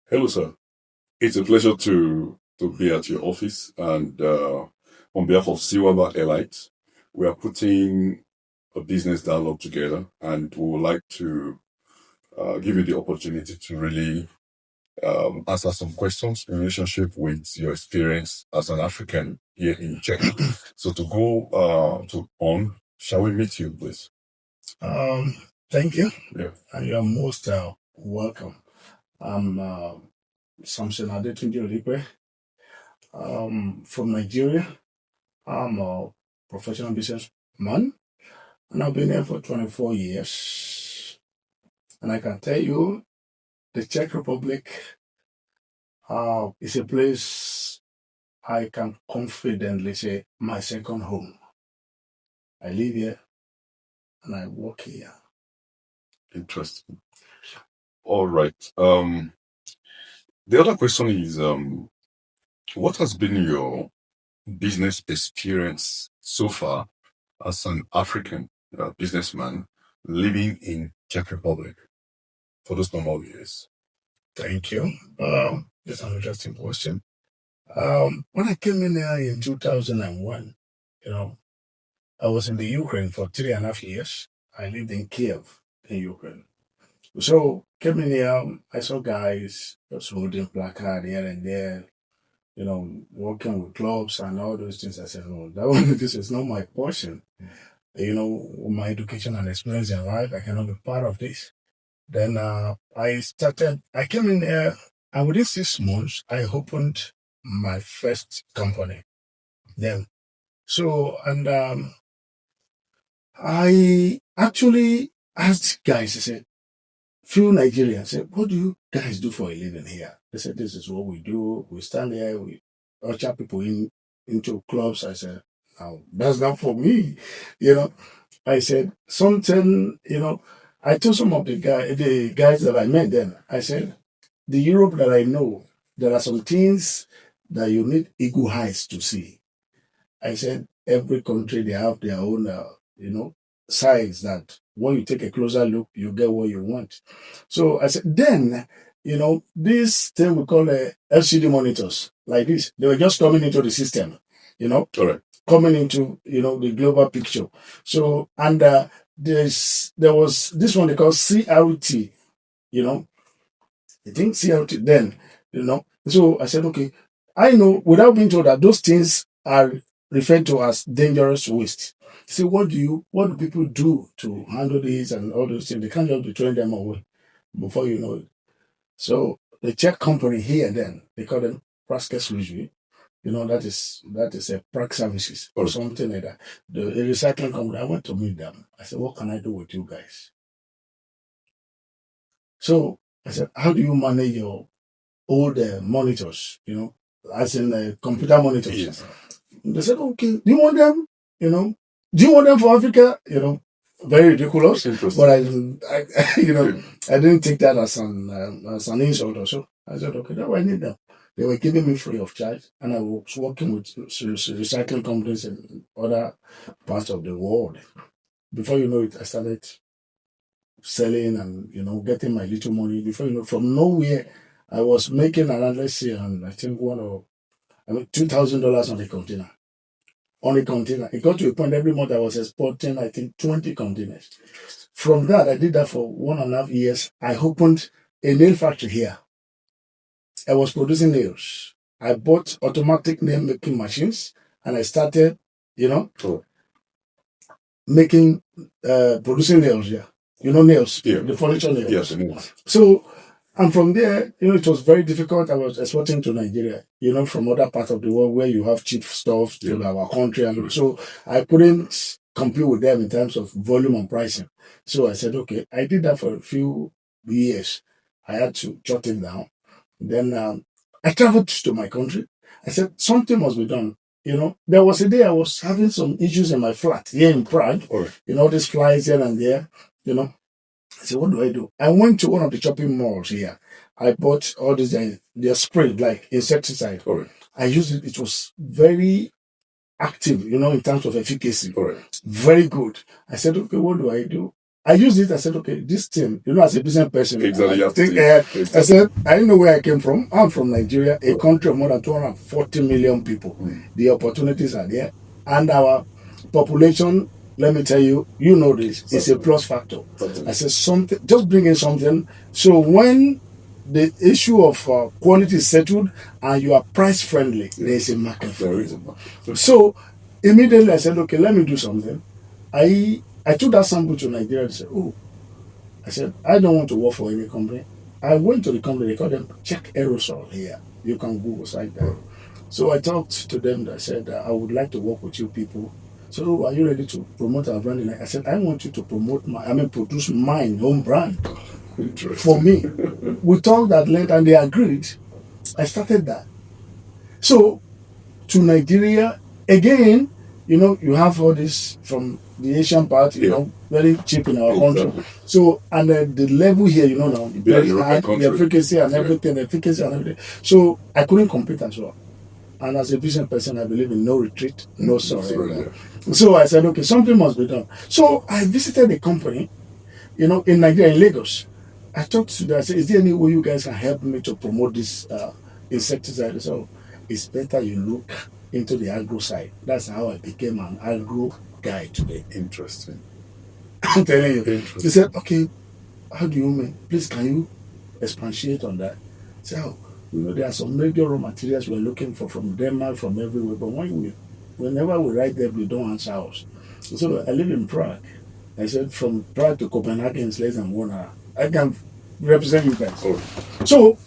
Hello, sir. It's a pleasure to be at your office, and on behalf of CEEWABA Elite, we are putting a business dialogue together, and we would like to give you the opportunity to really answer some questions in relationship with your experience as an African here in Czech. So to go shall we meet you, please? Thank you. Yeah. And you're most welcome. I'm Sampson Adetunji ODIPE. From Nigeria. I'm a professional businessman, and I've been here for 24 years. And I can tell you, the Czech Republic is a place I can confidently say my second home. I live here and I work here. Interesting. All right. The other question is, what has been your business experience so far as an African businessman living in Czech Republic for those number of years? Thank you. That's an interesting question. When I came in here in 2001, I was in the Ukraine for 3.5 years. I lived in Kiev, in Ukraine. So came in here, I saw guys just holding placard here and there, working with clubs and all those things. I said, no, this is not my portion. My education and experience in life, I cannot be part of this. Then I came in here, and within 6 months, I opened my first company. Then, I actually asked guys, I said, few Nigerians, I said, what do you guys do for a living here? They said, this is what we do. We stand here, we usher people into clubs. I said, no, that's not for me. I said, something, I told some of the guys that I met then, I said, the Europe that I know, there are some things that you need eagle eyes to see. I said, every country, they have their own, sides that when you take a closer look, you get what you want. So I said, then, this thing we call LCD monitors, like this, they were just coming into the system, Correct. coming into, the global picture. So, and there was this one they call CRT, I think CRT then, So I said, okay, I know without being told that those things are referred to as dangerous waste. See, what do people do to handle this and all those things? They can't just be throwing them away before you know it. So the Czech company here then, they call them Prague usually. That is a Prague services or something like that. The recycling company, I went to meet them. I said, what can I do with you guys? So I said, how do you manage your old monitors, as in computer monitors? Yes. They said, okay, do you want them? Do you want them for Africa? Very ridiculous. But I didn't take that as an insult or so. I said, okay, now I need them. They were giving me free of charge, and I was working with recycling companies in other parts of the world. Before you know it, I started selling and getting my little money. Before you know, from nowhere, I was making around, let's say, I think $2,000 on a container. It got to a point every month I was exporting, I think, 20 containers. From that, I did that for 1.5 years. I opened a nail factory here. I was producing nails. I bought automatic nail making machines, and I started, producing nails here. Nails, the furniture nails. Yes, it is. So, and from there, it was very difficult. I was exporting to Nigeria, from other parts of the world where you have cheap stuff to our country. And so I couldn't compete with them in terms of volume and pricing. So I said, okay, I did that for a few years. I had to jot it down. Then I traveled to my country. I said, something must be done. There was a day I was having some issues in my flat here in Prague. These flies here and there, I said, what do I do? I went to one of the shopping malls here. I bought all these, they're sprayed like insecticide. I used it. It was very active, in terms of efficacy. Very good. I said, okay, what do I do? I used it. I said, okay, this thing, as a business person, Exactly. I said, I didn't know where I came from. I'm from Nigeria, a country of more than 240 million people. The opportunities are there. And our population, let me tell you, this, it's a plus factor. I said, just bring in something. So when the issue of quality is settled and you are price friendly, there is a market for it. So immediately I said, okay, let me do something. I took that sample to Nigeria and said, I said, I don't want to work for any company. I went to the company, they call them Czech Aerosol here. You can Google site that. So I talked to them. I said, I would like to work with you people. So are you ready to promote our brand? I said, I want you to produce my own brand for me. We talked at length and they agreed. I started that. So to Nigeria, again, you have all this from the Asian part, very cheap in our country. So, and the level here, now, the efficacy and everything. So I couldn't compete as well. And as a business person, I believe in no retreat, no surrender. So I said, okay, something must be done. So I visited the company, in Nigeria, in Lagos. I talked to them. I said, is there any way you guys can help me to promote this insecticide? So it's better you look into the agro side. That's how I became an agro guy today. Interesting. I'm telling you. They said, okay, how do you mean? Please, can you expatiate on that? So, there are some major raw materials we're looking for from Denmark, from everywhere. But whenever we write them, they don't answer us. So I live in Prague. I said, from Prague to Copenhagen is less than 1 hour. I can represent you guys. So,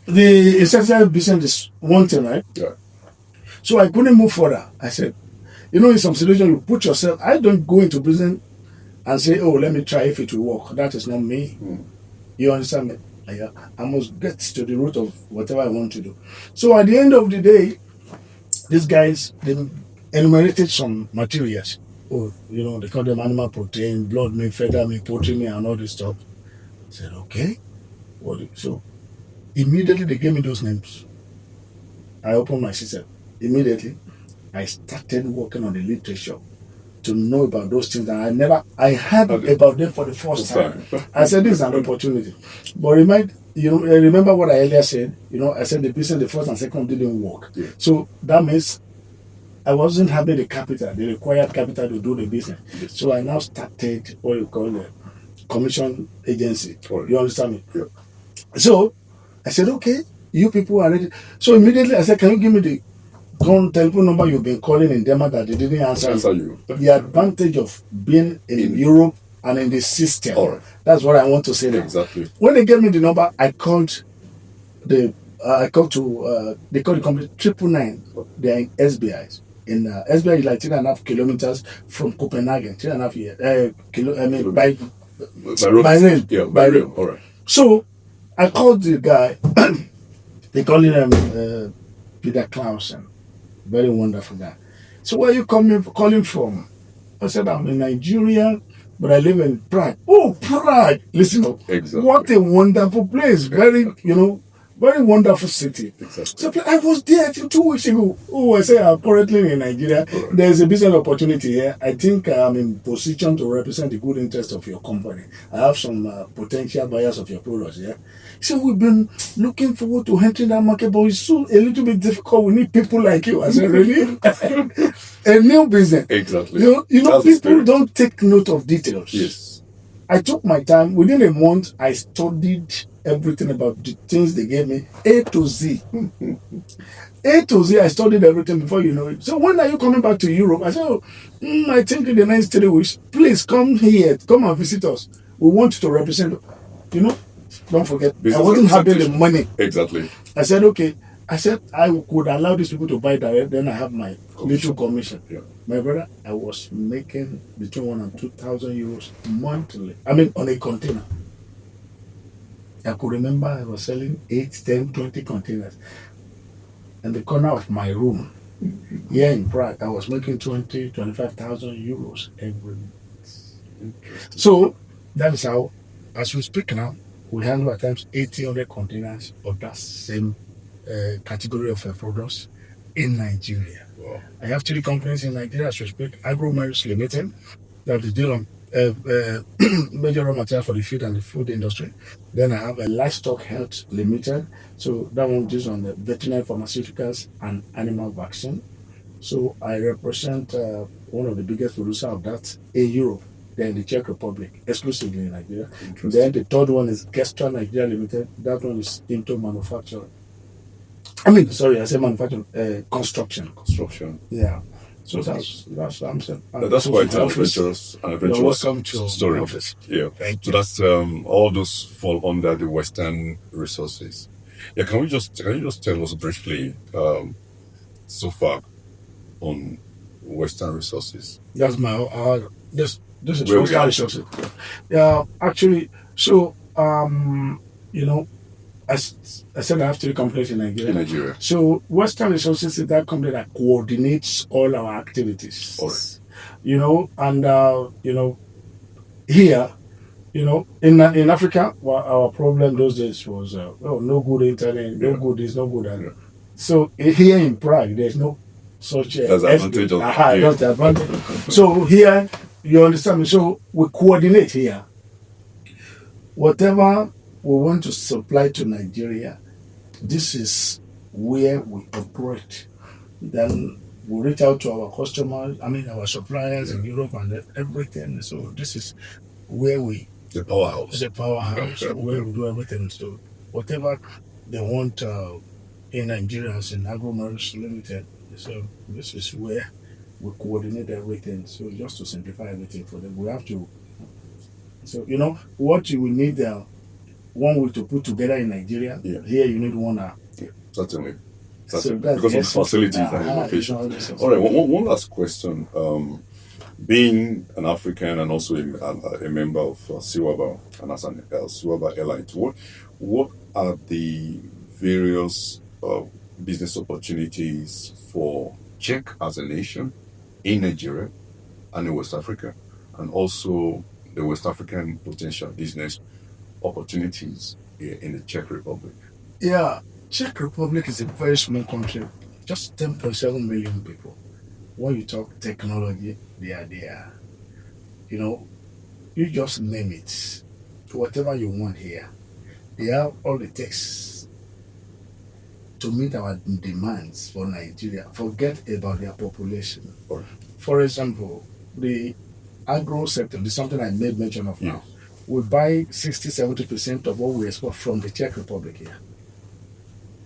the insecticide business is one thing, right? Yeah. So I couldn't move further. I said, in some situation, you put yourself, I don't go into business and say, let me try if it will work. That is not me. You understand me? I must get to the root of whatever I want to do. So at the end of the day, these guys, they enumerated some materials. They call them animal protein, blood milk, feather milk, poultry milk, and all this stuff. I said, okay. So immediately they gave me those names. I opened my system. Immediately, I started working on the literature to know about those things that I heard about them for the first time. I said, this is an opportunity. But remember what I earlier said? I said the business, the first and second didn't work. Yeah. So that means I wasn't having the capital, the required capital to do the business. Yes. So I now started what you call a commission agency. You understand me? Yeah. So I said, okay, you people are ready. So immediately I said, can you give me the telephone number you've been calling in Denmark that they didn't answer you? The advantage of being in Europe and in the system. That's what I want to say now. Exactly. When they gave me the number, I called they call the company 999. They are in SBI. In SBI is like 3.5 kilometers from Copenhagen. 3.5 by rail. All right. So I called the guy. They call him Peter Clausen. Very wonderful guy. So where are you calling from? I said, I'm in Nigeria, but I live in Prague. Oh, Prague! Listen up. Exactly. What a wonderful place. Very, very wonderful city. Exactly. So I was there 2 weeks ago. I say I'm currently in Nigeria. Right. There's a business opportunity here. I think I'm in position to represent the good interest of your company. I have some potential buyers of your products here. So we've been looking forward to entering that market, but it's a little bit difficult. We need people like you. I said, really? A new business. Exactly. People don't take note of details. Yes. I took my time. Within a month, I studied everything about the things they gave me, A to Z. A to Z, I studied everything before you know it. So when are you coming back to Europe? I said, I think in the next 3 weeks, please come here, come and visit us. We want you to represent, don't forget, I wasn't having the money. Exactly. I said, okay. I said, I could allow these people to buy direct, then I have my little commission. Yeah. My brother, I was making between 1,000 and 2,000 euros monthly. On a container. I could remember I was selling 8, 10, 20 containers. In the corner of my room, here in Prague, I was making 20, 25,000 euros every month. So, that is how, as we speak now, we handle at times 1,800 containers of that same category of products in Nigeria. Wow. I have 3 companies in Nigeria as we speak. Agromerus Limited, that is deal on major raw material for the feed and the food industry. Then I have a livestock health limited. So that one is on the veterinary pharmaceuticals and animal vaccine. So I represent one of the biggest producers of that in Europe, then the Czech Republic, exclusively in Nigeria. Then the third one is Gestra Nigeria Limited. That one is into manufacturing. I say manufacturing, construction. Yeah. So that's Sampson. That's quite an adventurous welcome to story. Office. Yeah. Thank So you. that's all those fall under the Western resources. Yeah. Can you just tell us briefly so far on Western resources? That's my this is Where we Western are. resources. Yeah, actually, so as I said, I have 3 companies in Nigeria. In Nigeria. So Western Resources is that company that coordinates all our activities. All right. Here, in Africa, our problem those days was no good internet, no good this, no good that. Yeah. So here in Prague, there's no such That's advantage of that's the advantage. So here, you understand me. So we coordinate here. Whatever we want to supply to Nigeria, this is where we operate. Then we reach out to our customers, our suppliers in Europe and everything. So this is where the powerhouse, where we do everything. So whatever they want in Nigeria as in Agro-Marine Limited, so this is where we coordinate everything. So just to simplify everything for them, we have to. So what you will need one way to put together in Nigeria. Yeah. Here you need one. Certainly. So because of the facilities and the location. All right. One last question. Being an African and also a member of CEEWABA and as an CEEWABA Elite, what are the various business opportunities for Czech as a nation in Nigeria and in West Africa, and also the West African potential business opportunities here in the Czech Republic? Yeah, Czech Republic is a very small country, just 10.7 million people. When you talk technology, they are there. You just name it. Whatever you want here, they have all it takes to meet our demands for Nigeria. Forget about their population. For example, the agro sector is something I made mention of now. We buy 60-70% of what we export from the Czech Republic here.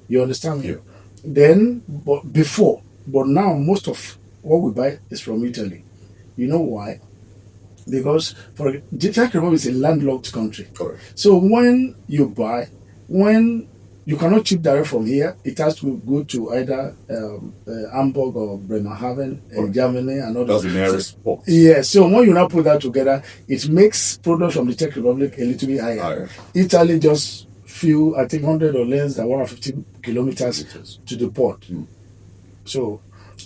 You understand me? Yeah. Then, but now most of what we buy is from Italy. You know why? Because the Czech Republic is a landlocked country. Correct. So when you cannot ship direct from here, it has to go to either Hamburg or Bremerhaven in Germany and all that. That's the nearest port. Yeah, so when you now put that together, it makes products from the Czech Republic a little bit higher. Italy just few, I think 100 or less than 150 kilometers to the port. So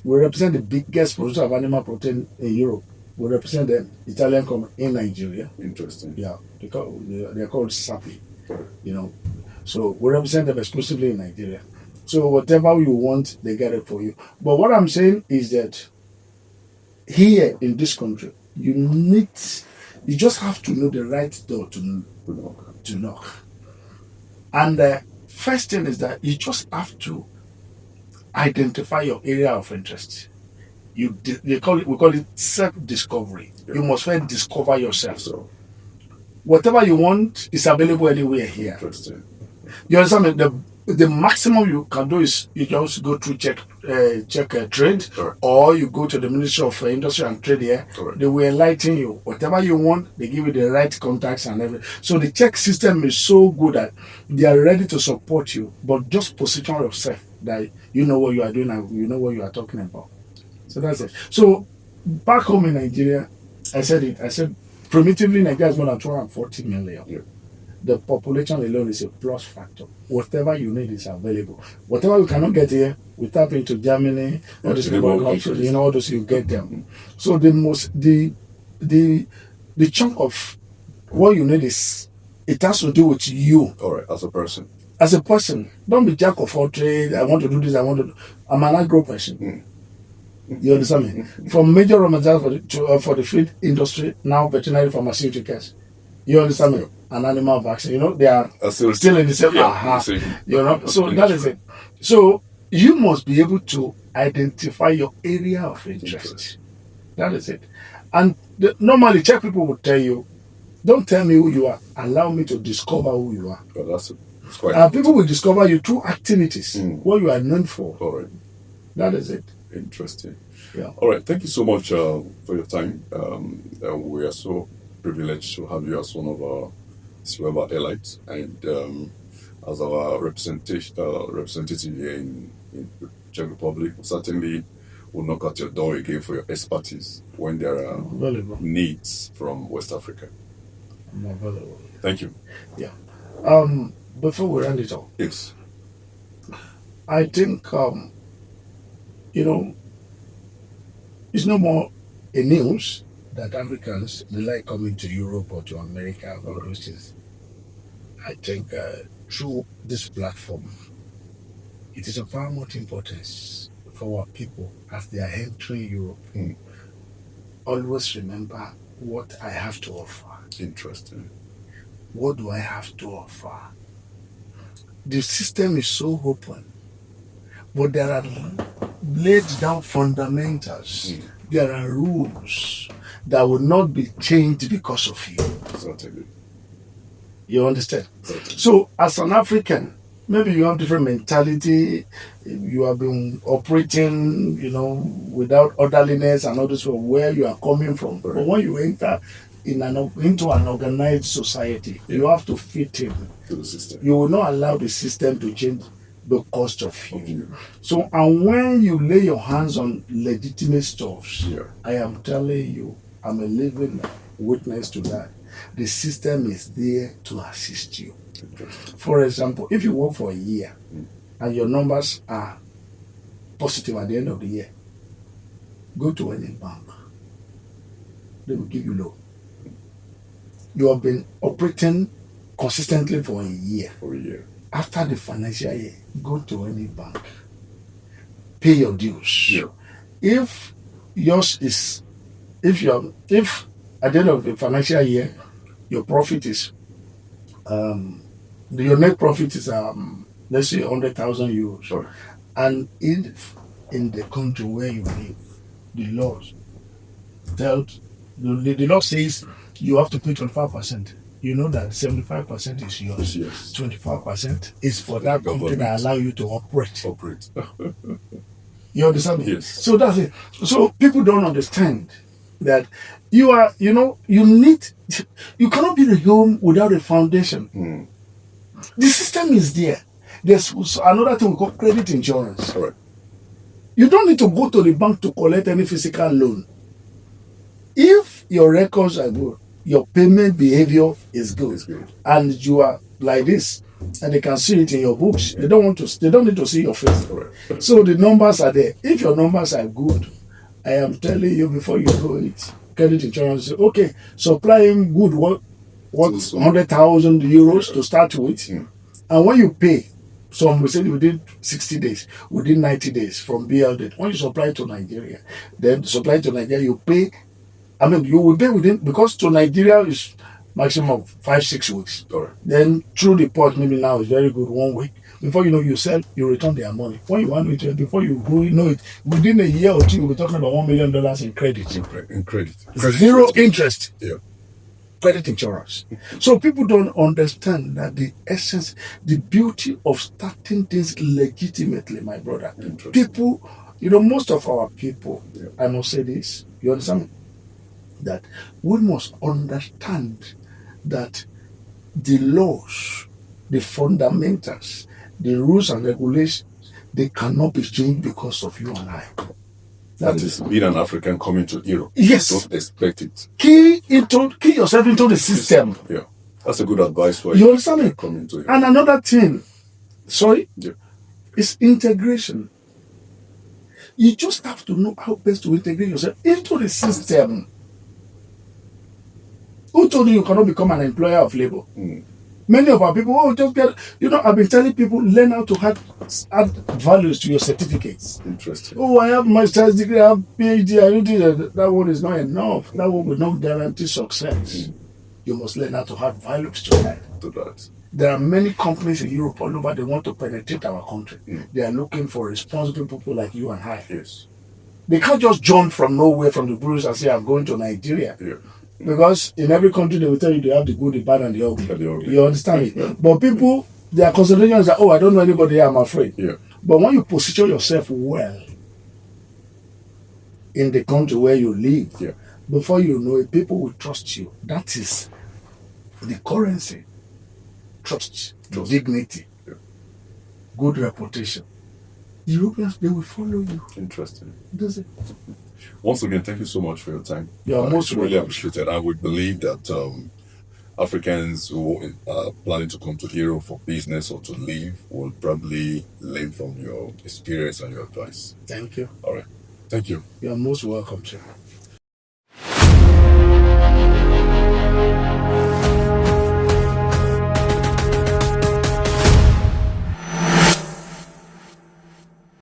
we represent the biggest producer of animal protein in Europe. We represent the Italian company in Nigeria. Interesting. Yeah, they're called SAPI. So we represent them exclusively in Nigeria. So whatever you want, they get it for you. But what I'm saying is that here in this country, you just have to know the right door to knock. And the first thing is that you just have to identify your area of interest. We call it self-discovery. Yeah. You must first discover yourself. So whatever you want is available anywhere here. Interesting. You understand me? The maximum you can do is you just go through Czech trade, Right. or you go to the Ministry of Industry and Trade here. Right. They will enlighten you. Whatever you want, they give you the right contacts and everything. So the Czech system is so good that they are ready to support you, but just position yourself that you know what you are doing and you know what you are talking about. So that's it. So back home in Nigeria, I said primitively Nigeria is more than 240 million. Yeah. The population alone is a plus factor. Whatever you need is available. Whatever you cannot get here, we tap into Germany, all these countries, all those you get them. So the chunk of what you need it has to do with you. All right, as a person. As a person, don't be jack of all trades. I want to do this. I'm an agro person. You understand me? From major raw materials for the feed industry, now veterinary pharmaceuticals. You understand me? An animal vaccine. They are still in the same. So that is it. So you must be able to identify your area of interest. That is it. And normally, Czech people would tell you, don't tell me who you are. Allow me to discover who you are. Well, that's quite people will discover you through activities, what you are known for. All right. That is it. Interesting. Yeah. All right. Thank you so much for your time. We are so privileged to have you as one of our CEEWABA Elite and as our representative here in Czech Republic. Certainly will knock at your door again for your expertise when there are needs from West Africa. I'm available. Thank you. Yeah. Before we round it up, yes, I think it's no more a news that Africans they like coming to Europe or to America or those things. I think through this platform, it is of paramount importance for our people as they are entering Europe. Always remember what I have to offer. Interesting. What do I have to offer? The system is so open, but there are laid down fundamentals. There are rules that will not be changed because of you. Certainly. You understand? Certainly. So, as an African, maybe you have different mentality. You have been operating, without orderliness and all this from where you are coming from. Right. But when you enter into an organized society, you have to fit in to the system. You will not allow the system to change the cost of you. So, and when you lay your hands on legitimate stuffs, I am telling you, I'm a living witness to that. The system is there to assist you. For example, if you work for a year and your numbers are positive at the end of the year, go to any bank. They will give you loan. You have been operating consistently for a year. After the financial year, go to any bank. Pay your dues. Yeah. If at the end of the financial year, your profit is your net profit is let's say 100,000 euros. Sure. And if in the country where you live, the law says you have to pay 25%. You know that 75% is yours. Yes. 25% is for that country that allow you to operate. You understand me? Yes. So that's it. So people don't understand that you cannot build a home without a foundation. The system is there. There's another thing we call credit insurance. Correct. You don't need to go to the bank to collect any physical loan. If your records are good, your payment behavior is good, and you are like this, and they can see it in your books. They don't need to see your face. Correct. So the numbers are there. If your numbers are good, I am telling you before you do it, credit insurance, okay, supply him good what 100,000 euros to start with, and when you pay, some we said within 60 days, within 90 days from BL date, when you supply to Nigeria, you pay. I mean, you will pay within, because to Nigeria is maximum of 5-6 weeks. Right. Then through the port, maybe now is very good 1 week. Before you know, you sell, you return their money. When you want it, before you know it, within a year or two, you'll be talking about $1 million in credit. In credit. Zero interest. Yeah. Credit insurance. So people don't understand that the essence, the beauty of starting things legitimately, my brother. People, most of our people, I must say this, you understand me? That we must understand that the laws, the fundamentals, the rules and regulations, they cannot be changed because of you and I. That is being an African coming to Europe. Yes. Don't expect it. Key yourself into the system. Yeah. That's a good advice for you. Understand me? Coming to Europe. And another thing, is integration. You just have to know how best to integrate yourself into the system. Who told you cannot become an employer of labor? Many of our people, just get, I've been telling people, learn how to add values to your certificates. Interesting. Oh, I have master's degree, I have PhD, I do that one is not enough. That one will not guarantee success. You must learn how to add values to that. To that. There are many companies in Europe all over, they want to penetrate our country. They are looking for responsible people like you and I. Yes. They can't just jump from nowhere from the Bruce and say, I'm going to Nigeria. Yeah. Because in every country, they will tell you they have the good, the bad, and the ugly. You understand it? Yeah. But people, their consideration is that, oh, I don't know anybody here, I'm afraid. Yeah. But when you position yourself well in the country where you live, Yeah. before you know it, people will trust you. That is the currency. Trust. Dignity. Yeah. Good reputation. Europeans, they will follow you. Interesting. Does it? Once again, thank you so much for your time. You're most really welcome. appreciated. I would believe that Africans who are planning to come to Europe for business or to live will probably learn from your experience and your advice. Thank you. All right. Thank you. You're most welcome, sir.